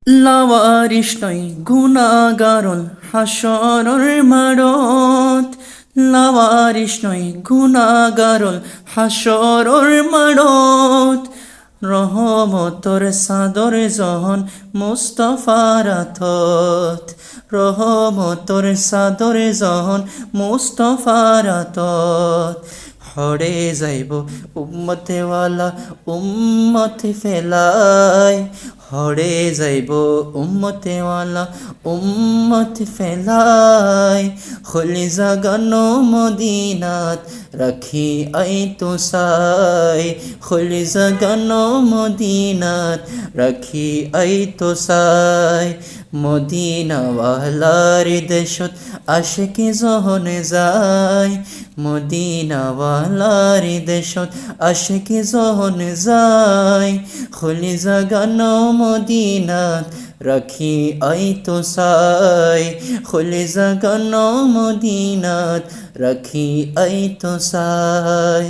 লাৱাৰিছ নৈ গুণাগাৰল হাসৰৰ মাৰত লাৱাৰিছ নৈ গুণাগাৰল হাসৰৰ মাৰত ৰহমতৰ চাদৰ জহন মুস্তফাৰ হাতত ৰহমতৰ চাদৰ জহন মুস্তফাৰ হাতত হৰে যাইব উম্মতেৱালা উম্মত ফেলাই হরে যাইব উম্মতেওয়ালা উম্মত ফেলাই খলি জাগানো মদিনাত রাখি আই তো সাই খলি জাগানো মদিনাত রাখি আই তো সাই মদিনাওয়ালার দেশত আশেকি জহনে যায় মদিনাওয়ালার দেশত আশেকি জহনে যায় খলি জাগানো মদিনাত রাখি আই তো সাই খলি জাগানো মদিনাত রাখি আই তো সাই।